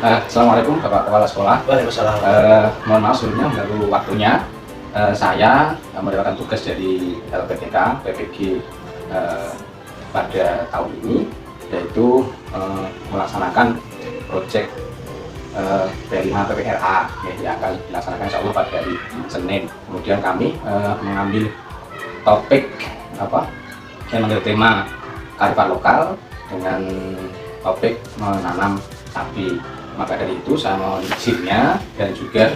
Assalamualaikum Bapak Kepala Sekolah. Waalaikumsalam. Mohon maaf sebelumnya mengganggu waktunya. Saya mendapatkan tugas dari LPTK PPG pada tahun ini, yaitu melaksanakan proyek P5 PPRA yang akan dilaksanakan insya Allah pada hari Senin. Kemudian kami mengambil topik yang mengambil tema kearifan lokal dengan topik menanam cabai. Maka dari itu saya mohon izinnya dan juga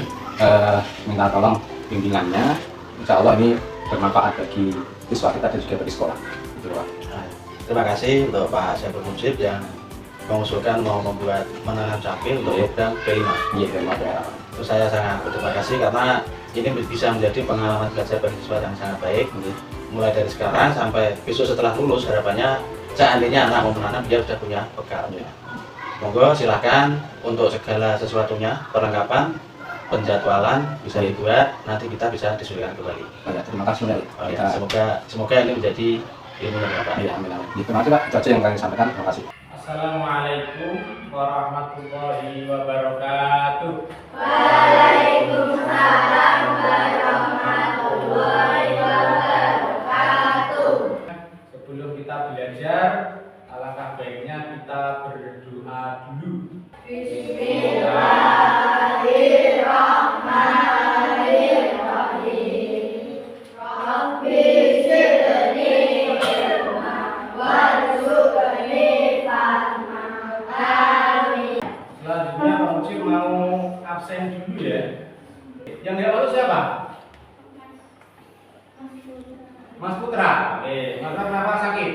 minta tolong bimbingannya. Insya Allah ini bermanfaat bagi siswa kita dan juga bagi sekolah. Terima kasih untuk Pak Syaiful Mujib yang mengusulkan mau membuat menanam cabai untuk program P5. Iya, terima kasih. Terus saya sangat berterima kasih karena ini bisa menjadi pengalaman belajar bagi siswa yang sangat baik. Mulai dari sekarang sampai besok setelah lulus, harapannya seandainya anak mau menanam dia sudah punya bekal. Monggo silakan untuk segala sesuatunya, perlengkapan, penjadwalan bisa dibuat, nanti kita bisa diskusikan kembali. Terima kasih. Semoga ini menjadi ilmu yang Bapak. Ya, amin. Terima kasih Pak. Itu aja yang kami sampaikan. Terima kasih. Assalamualaikum warahmatullahi wabarakatuh. Waalaikumsalam warahmatullahi wabarakatuh. Sebelum kita belajar, alangkah baiknya kita berdoa dulu. Bismillahirrahmanirrahim. Rabbi zidni ilma warzuqni fahma. Amin. Selanjutnya Pak Mujib mau absen dulu ya. Yang tidak lalu siapa? Mas Putra. Mas Putra kenapa sakit?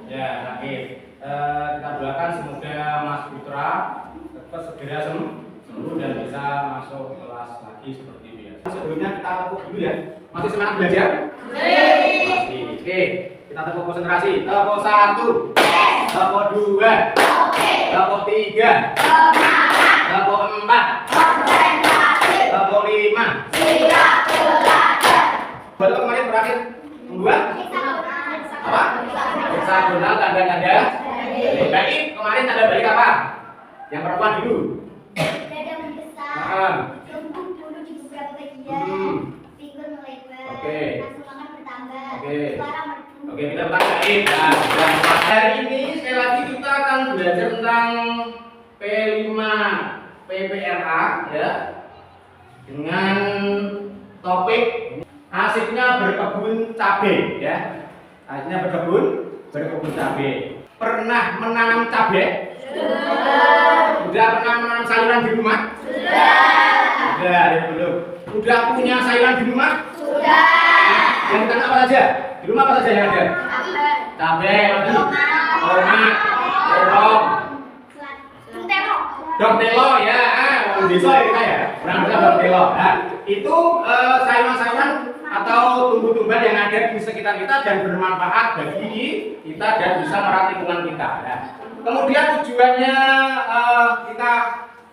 Ya, sakit. Kita doakan semoga Mas Putra cepat segera sembuh dan bisa masuk kelas lagi seperti biasa. Sebelumnya kita tepuk dulu ya. Masih semangat belajar? Masih. Oke, kita tepuk konsentrasi. Tepuk 1, tepuk 2, tepuk 3, tepuk 4, tepuk 5. Betul kemarin berakhir membuat apa? Heksagonal tanda-tanda. Baik, kemarin tanda balik apa? Yang perempuan dulu. Dada membesar, lembut bulu di beberapa bagian, figur melebar, Oke. nafsu makan bertambah, Oke. suara merdu. Oke, kita bertanya. Hari ini sekali lagi kita akan belajar tentang P5 PPRA ya. Dengan topik asiknya berkebun cabai ya. Asiknya berkebun cabai. Pernah menanam cabai? Sudah pernah menanam sayuran di rumah? Sudah ya belum. Sudah punya sayuran di rumah? Sudah. Yang ditanam apa saja? Di rumah apa saja yang ada? Cabai, lagi tomat, terong, dok telo ya, desa ya kita ya. Pernah dok telo. Nah, itu sayuran-sayuran atau tumbuh-tumbuhan yang ada di sekitar kita dan bermanfaat bagi kita dan bisa merawat lingkungan kita. Nah, kemudian tujuannya kita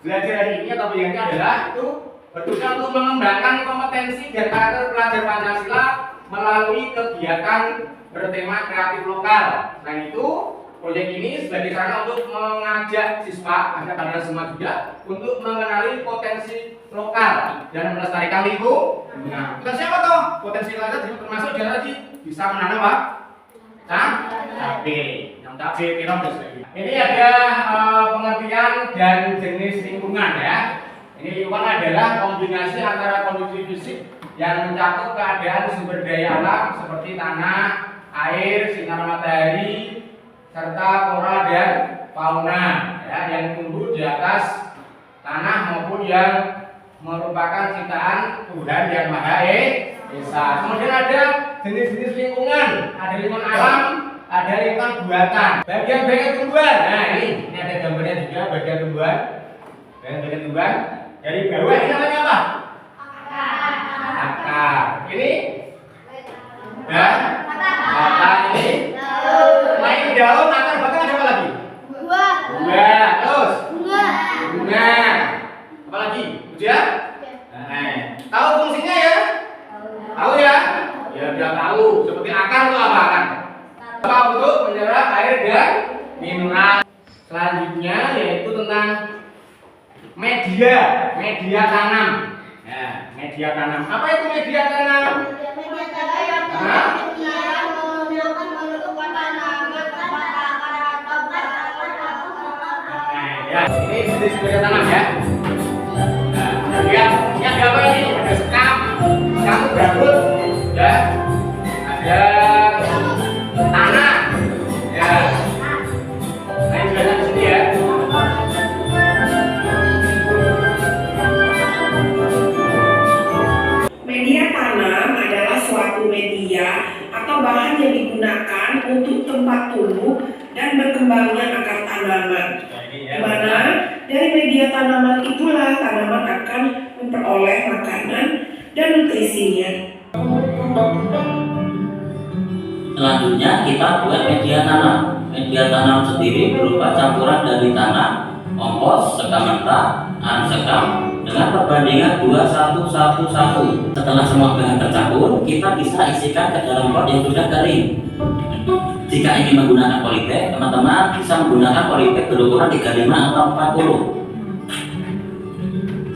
belajar hari ini atau yang adalah itu bertujuan untuk mengembangkan kompetensi dan karakter pelajar Pancasila melalui kegiatan bertema kreatif lokal. Selain itu, proyek ini sebagai sarana untuk mengajak siswa, ajak kalian semua juga untuk mengenali potensi lokal dan melestarikan lingkungan. Nah, kita siapa toh? Potensi lokal termasuk dia tadi bisa menanam apa? Cabai, yang cabai, terong dan sebagainya. Ini ada pengertian dan jenis lingkungan ya. Ini lingkungan adalah kombinasi antara kondisi fisik yang mencakup keadaan sumber daya alam seperti tanah, air, sinar matahari, serta flora dan fauna ya, yang tumbuh di atas tanah maupun yang merupakan ciptaan Tuhan yang Maha Esa. Kemudian ada jenis-jenis lingkungan, ada lingkungan alam, ada lingkungan buatan. Bagian-bagian tumbuhan. Nah, ini ada gambarnya juga bagian tumbuhan. Bagian tumbuhan dari bawah ini namanya apa? Akar. Ini? Ya. Batang ini? Selain daun, akar, batang ada apa lagi? Buah. Terus? Bunga. Apa lagi? Hujan? Tahu fungsinya ya? Tahu ya? Ya udah tahu. Seperti akar itu apa akar? Apa untuk menyerap air dan mineral. Selanjutnya yaitu yaitu tentang media tanam. Ya, media tanam. Apa itu media tanam? Media tanam yang menggunakan menentukan tanaman Ya, ini jenis media tanam ya. Nah, lihat, ini ada apa ini? Ada sekam gambut, ya. Ada tanah, ya. Nah, ini jelaskan di sini ya. Media tanam adalah suatu media atau bahan yang digunakan untuk tempat tumbuh dan berkembangnya akar tanaman. Di mana dari media tanaman itulah tanaman akan memperoleh makanan dan nutrisinya. Selanjutnya kita buat media tanam. Media tanam sendiri berupa campuran dari tanah, kompos, sekam mentah, sekam dengan perbandingan 2:1:1:1. Setelah semua bahan tercampur, kita bisa isikan ke dalam pot yang sudah kering. Jika ingin menggunakan polybag, teman-teman bisa menggunakan polybag berukuran 35 atau 40.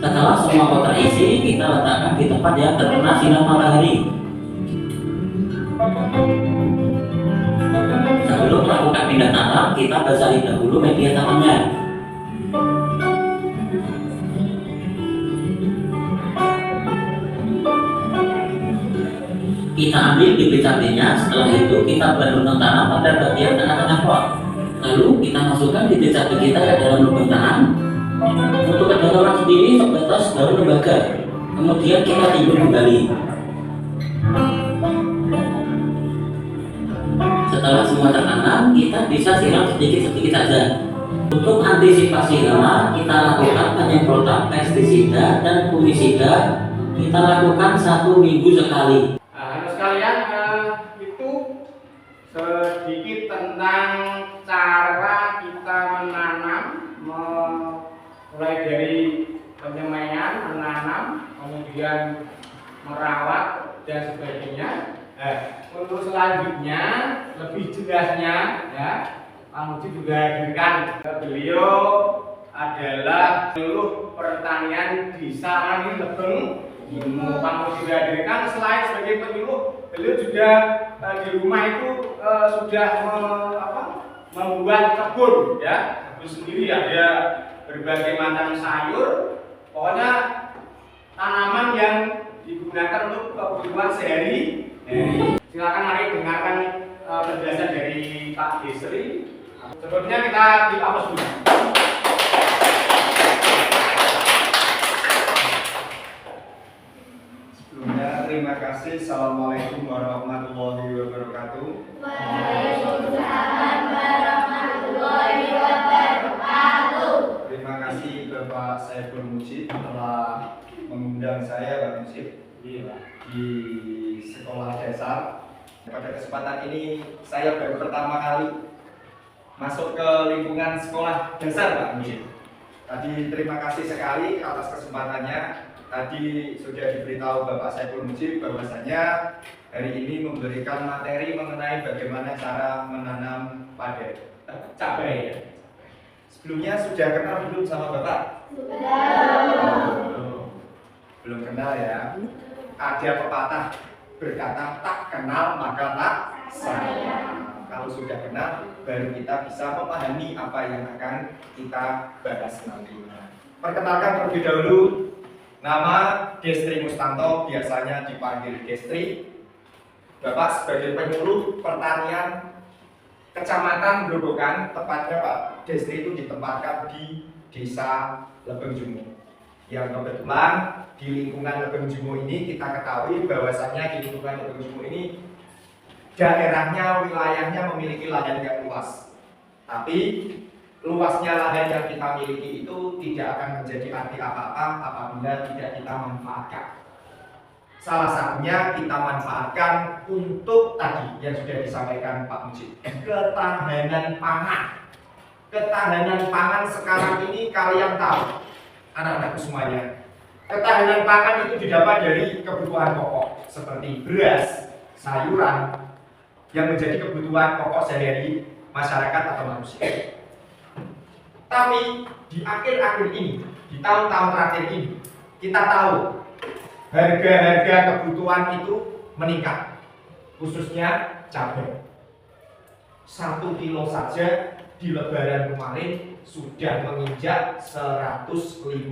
Setelah semua pot terisi, kita letakkan di tempat yang terkena sinar matahari. Sebelum melakukan pindah tanam, kita basahi dahulu media tanamnya. Kita ambil bibit cabenya, setelah itu kita berlubang tanam pada bagian tengah-tengah pot. Lalu kita masukkan bibit cabai kita ke dalam lubang tanam. Untuk kedalaman sendiri sebatas daun lembaga. Kemudian kita timbun kembali. Setelah semua tertanam, kita bisa siram sedikit-sedikit saja. Untuk antisipasi hama, kita lakukan penyemprotan pestisida dan fungisida. Kita lakukan 1 minggu sekali. Sekalian, itu sedikit tentang cara kita menanam, mulai dari penyemaian, menanam, kemudian merawat dan sebagainya. Untuk selanjutnya lebih jelasnya, ya, Pak Muji juga hadirkan. Beliau adalah penyuluh pertanian di Sarang Lebeng. Pak Muji juga hadirkan. Selain sebagai penyuluh, beliau juga di rumah itu sudah membuat kebun, ya, kebun sendiri, ada berbagai macam sayur. Pokoknya tanaman yang digunakan untuk kebutuhan sehari. Silakan mari dengarkan penjelasan dari Pak Desri. Sebelumnya kita dipapos dulu. Sebelumnya terima kasih. Assalamualaikum warahmatullahi wabarakatuh. Waalaikumsalam warahmatullahi wabarakatuh. Terima kasih Bapak Saiful Mujib telah mengundang saya, Pak Mujib, di sekolah dasar. Pada kesempatan ini saya baru pertama kali masuk ke lingkungan sekolah dasar, Pak Mujib. Tadi terima kasih sekali atas kesempatannya. Tadi sudah diberitahu Bapak Saiful Mujib bahwasanya hari ini memberikan materi mengenai bagaimana cara menanam padi cabai. Sebelumnya sudah kenal belum sama Bapak? Belum kenal ya. Ada pepatah berkata tak kenal maka tak sayang. Kalau sudah kenal baru kita bisa memahami apa yang akan kita bahas nanti. Perkenalkan terlebih dahulu, nama Destri Mustanto, biasanya dipanggil Destri. Bapak sebagai penyuluh pertanian Kecamatan Grobogan, tepatnya Pak Destri itu ditempatkan di Desa Lebeng Jumo. Yang kebetulan di lingkungan Lebeng Jumo ini kita ketahui bahwasannya di lingkungan Lebeng Jumo ini daerahnya, wilayahnya memiliki lahan yang luas. Tapi luasnya lahan yang kita miliki itu tidak akan menjadi arti apa-apa apabila tidak kita manfaatkan. Salah satunya kita manfaatkan untuk tadi yang sudah disampaikan Pak Mujib, ketahanan pangan. Ketahanan pangan sekarang ini kalian tahu, anak-anakku semuanya. Ketahanan pangan itu didapat dari kebutuhan pokok seperti beras, sayuran yang menjadi kebutuhan pokok sehari-hari masyarakat atau manusia. Tapi di akhir-akhir ini, di tahun-tahun terakhir ini, kita tahu harga-harga kebutuhan itu meningkat, khususnya cabai. 1 kilo saja di Lebaran kemarin sudah menginjak 150.000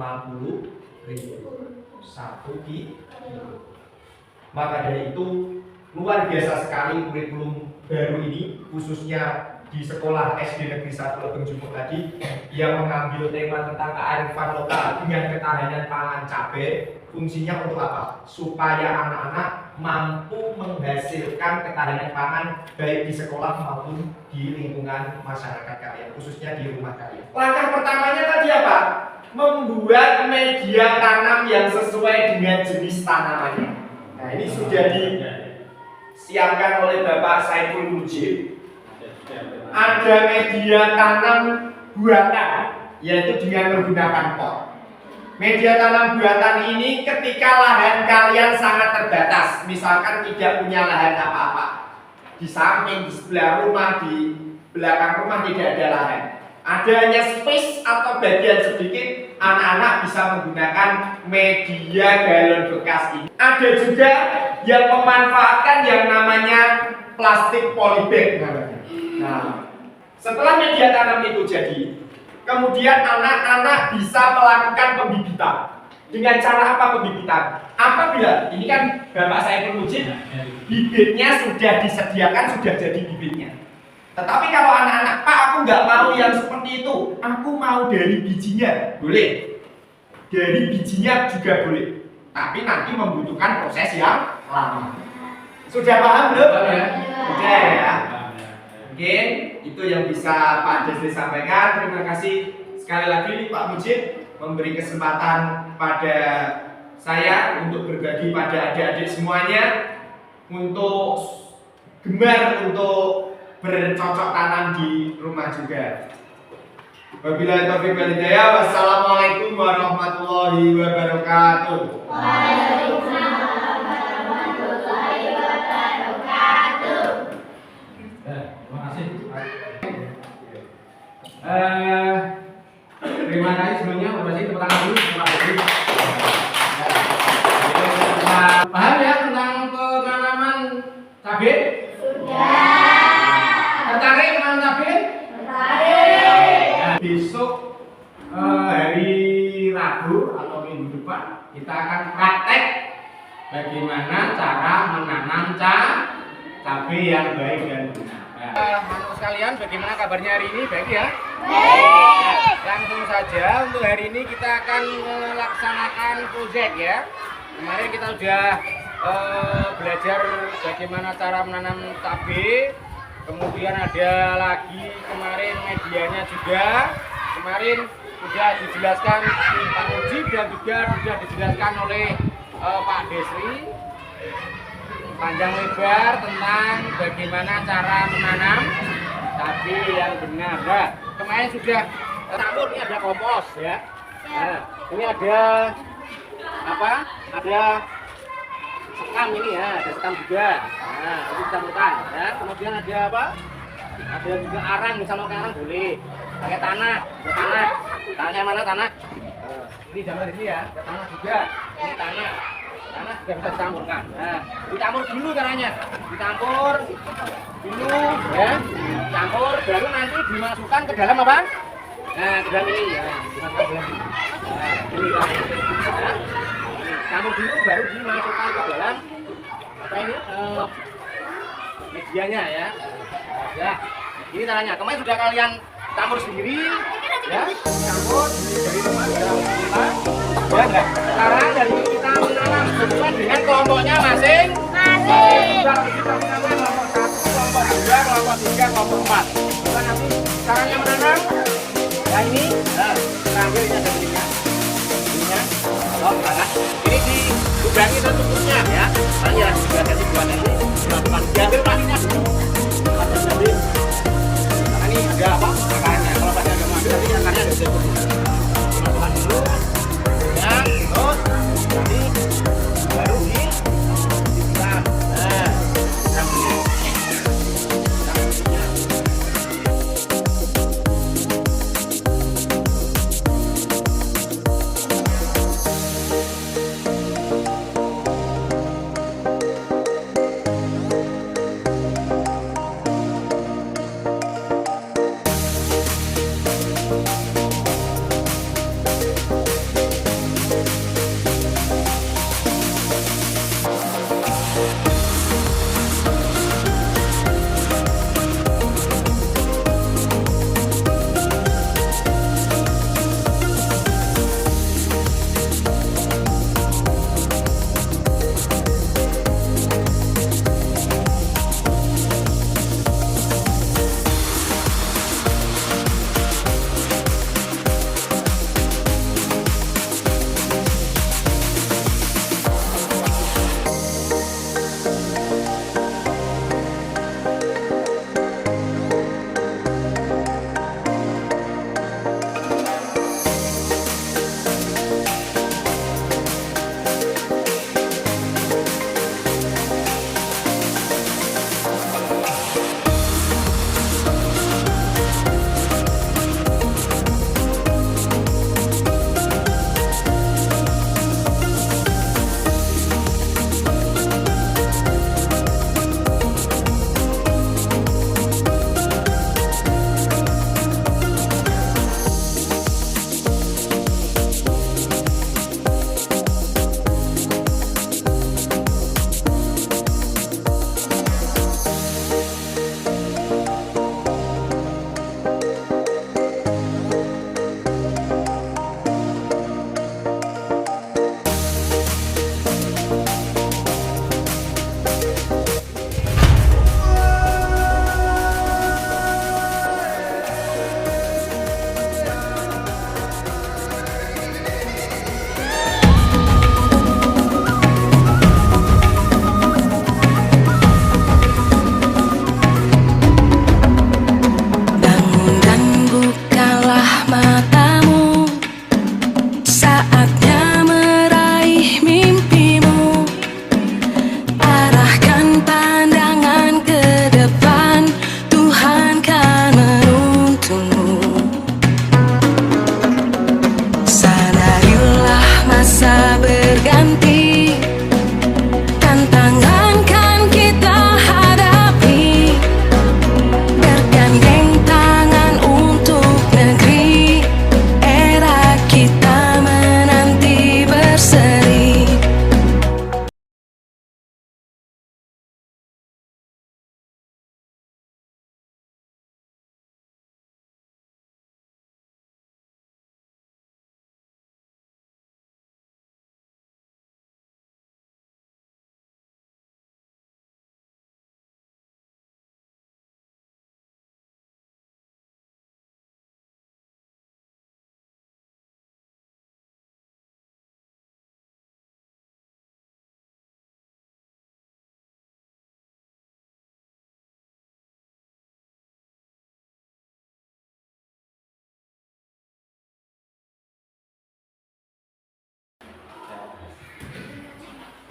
1 kilo. Maka dari itu luar biasa sekali kurikulum baru ini, khususnya di sekolah SD Negeri 1 Lebeng Jumuk tadi, yang mengambil tema tentang kearifan lokal dengan ketahanan pangan cabai. Fungsinya untuk apa? Supaya anak-anak mampu menghasilkan ketahanan pangan baik di sekolah maupun di lingkungan masyarakat kalian, khususnya di rumah kalian. Langkah pertamanya tadi apa? Membuat media tanam yang sesuai dengan jenis tanamannya. Nah, ini sudah disiapkan oleh Bapak Saiful Mujib. Ada media tanam buatan, yaitu dengan menggunakan pot. Media tanam buatan ini ketika lahan kalian sangat terbatas, misalkan tidak punya lahan apa-apa, di samping, di sebelah rumah, di belakang rumah tidak ada lahan, ada hanya space atau bagian sedikit, anak-anak bisa menggunakan media galon bekas ini. Ada juga yang memanfaatkan yang namanya plastik polybag namanya. Nah, setelah media tanam itu jadi, kemudian anak-anak bisa melakukan pembibitan. Dengan cara apa pembibitan? Apabila, ini kan Bapak saya Mujib, bibitnya sudah disediakan, sudah jadi bibitnya. Tetapi kalau anak-anak, Pak aku nggak mau yang seperti itu, aku mau dari bijinya, boleh. Dari bijinya juga boleh. Tapi nanti membutuhkan proses yang lama. Sudah paham belum? Sudah ya. Mungkin itu yang bisa Pak Desri sampaikan. Terima kasih sekali lagi Pak Mujib memberi kesempatan pada saya untuk berbagi pada adik-adik semuanya, untuk gemar untuk bercocok tanam di rumah juga. Wabillahi taufiq wal hidayah. Wassalamualaikum warahmatullahi wabarakatuh. Waalaikumsalam warahmatullahi wabarakatuh. Terima kasih. Terima kasih sebelumnya. Terima kasih tepuk tangan dulu. Terima kasih. Paham ya tentang penanaman cabai? Sudah. Tertarik menanam cabai? Tertarik. Nah, besok hari Rabu atau minggu depan kita akan praktek bagaimana cara menanam cabai yang baik dan benar. Anak sekalian, bagaimana kabarnya hari ini? Baik ya? Baik. Langsung saja untuk hari ini kita akan melaksanakan proyek ya. Kemarin kita sudah belajar bagaimana cara menanam cabai. Kemudian ada lagi kemarin medianya juga. Kemarin sudah dijelaskan Pak Mujib dan juga sudah dijelaskan oleh Pak Desri panjang lebar tentang bagaimana cara menanam cabai yang benar. Nah, kemarin sudah campur, ini ada kompos ya. Nah, ini ada apa? Ada sekam ini ya, ada sekam juga. Nah, itu campuran ya. Kemudian ada apa? Ada juga arang, bisa pakai arang boleh. Pakai tanah, tanah. Tanahnya mana tanah? Ini gambar ini ya, ada tanah juga. Ini tanah. Tanah juga bisa dicampurkan. Nah, dicampur dulu caranya. Dicampur dulu ya. Campur baru nanti dimasukkan ke dalam apa? Nah, ke dalam ini ya. Dimasukkan ke dalam ini. Nah, ini kan. Nah, campur dulu baru dimasukkan ke dalam apa ini? Medianya ya. Ya. Ini caranya. Kemarin sudah kalian campur sendiri ya. Campur dari rumah dalam kita. Ya enggak? Sekarang dari kita menanam sesuai dengan kelompoknya masing-masing. Kita menanam kelompok 1, kelompok 2, kelompok 3, kelompok 4. Kita nanti caranya menanam. Ya ini, nah, kita ambil ini ada ininya. Ininya. Oh, enggak. Ini dilubangi tertutupnya ya. Nanti ya, sudah kasih buatan ini. Diambil pastinya dulu. Harus diambil. Karena ini ada apa? Akarnya. Kalau pasti ada mengambil, nanti akarnya ada bisa dimasukkan dulu. Ya, terus nanti baru disiram. Nah, siram dulu.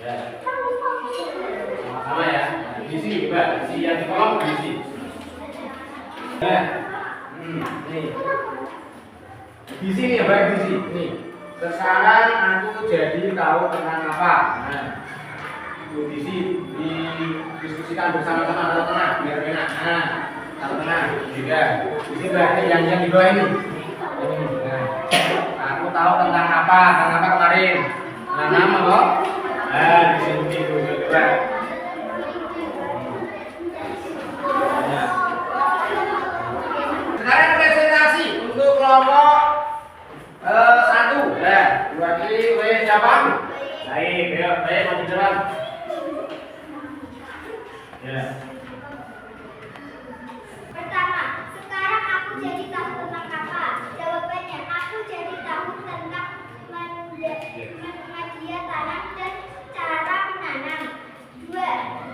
Ya. Sama-sama ya. Diisi, coba diisi yang di kolom diisi. Ya. Nih. Di sini ya, baik di sini. Nih. Sekarang aku jadi tahu tentang apa. Nah, itu didiskusikan bersama-sama tengah biar enak. Nah, tengah juga. Di sini berarti yang di bawah ini. Nah, aku tahu tentang apa kemarin. Nah, nama kok. Nah, di sini dulu coba. Sekarang presentasi untuk kelompok 1. Ya, diwakili oleh siapa? Baik, baik, maju depan. Ya. Pertama, sekarang aku jadi tahu tentang apa? Jawabannya, aku jadi tahu tentang media tanam dan cara menanam. 2.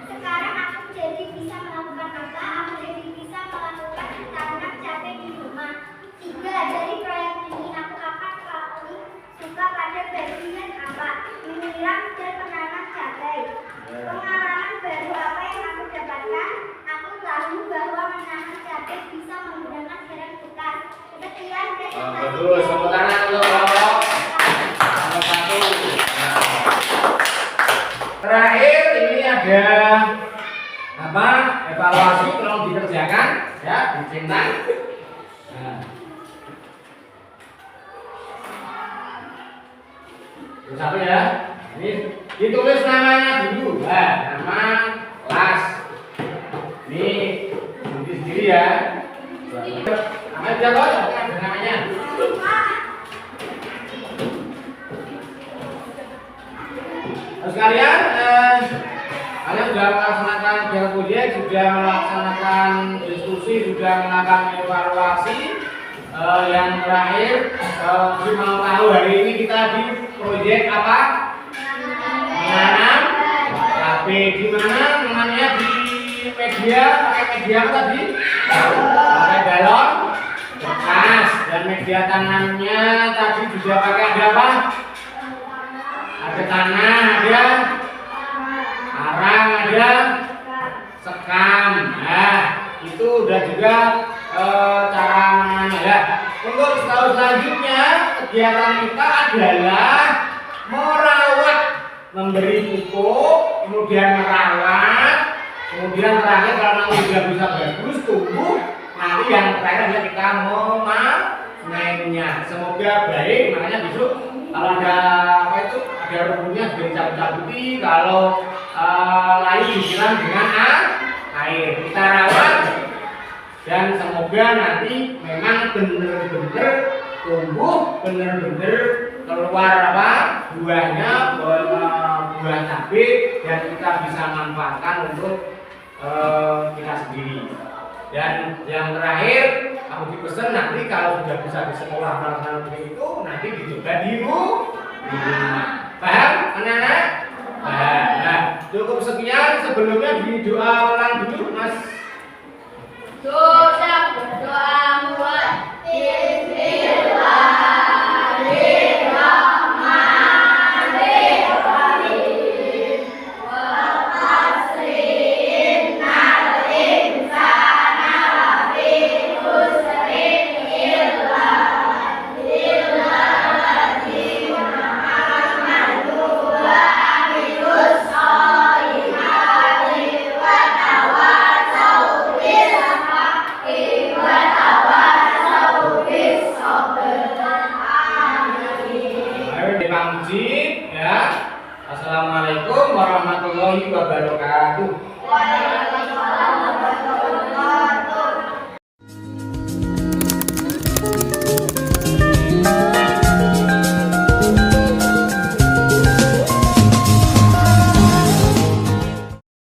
Sekarang aku jadi bisa melakukan apa? Aku jadi bisa melakukan tanam cabai di rumah. 3. Dari proyek ini aku akan paling suka pada bagian apa? Menyiram dan menanam cabai. Pengalaman baru apa yang aku dapatkan? Aku tahu bahwa menanam cabai bisa menggunakan jalan bekas. Sekian presentasi. Bagus, tepuk tangan untuk kelompok 1. Terakhir ini ada apa? Evaluasi tolong dikerjakan ya, dicetak. Nah. Satu ya. Ini ditulis namanya dulu. Nah, nama kelas. Ini sendiri ya. Namanya siapa? Ada namanya. Terus kalian sudah melaksanakan proyek, sudah melaksanakan diskusi, sudah melakukan evaluasi. Yang terakhir, mau tahu hari ini kita di proyek apa? Menanam cabai. Di mana menanamnya? Di media, pakai media apa tadi? Pakai galon bekas. Dan media tanamnya tadi juga pakai ada apa? Ada tanah, ada arang, ada sekam. Nah, itu udah juga cara menanamnya ya. Untuk tahun selanjutnya kegiatan kita adalah merawat, memberi pupuk, kemudian merawat, kemudian terakhir kalau nanti sudah bisa bagus tumbuh, nanti yang terakhir adalah kita memanennya. Semoga baik, makanya besok kalau ada apa itu ada rumputnya sudah dicabut-cabuti, kalau layu disiram dengan air. Kita rawat dan semoga nanti memang benar-benar tumbuh, benar-benar keluar apa buahnya, buah cabai, dan kita bisa manfaatkan untuk kita sendiri. Dan yang terakhir aku dipesan nanti kalau sudah bisa di sekolah melaksanakan itu nanti dicoba di rumah. Paham anak-anak? Nah, cukup sekian. Sebelumnya di doa ulang dulu Mas. Dosa berdoa mulai. Bismillahirrahmanirrahim. Wa tasrin al-insana lafi khusrin illa lilladzina amanu wa amilus sholihati wa tawassaw bil haqqi wa tawassaw bis sabr. Ayo Pak Muji ya. Assalamualaikum warahmatullahi wabarakatuh.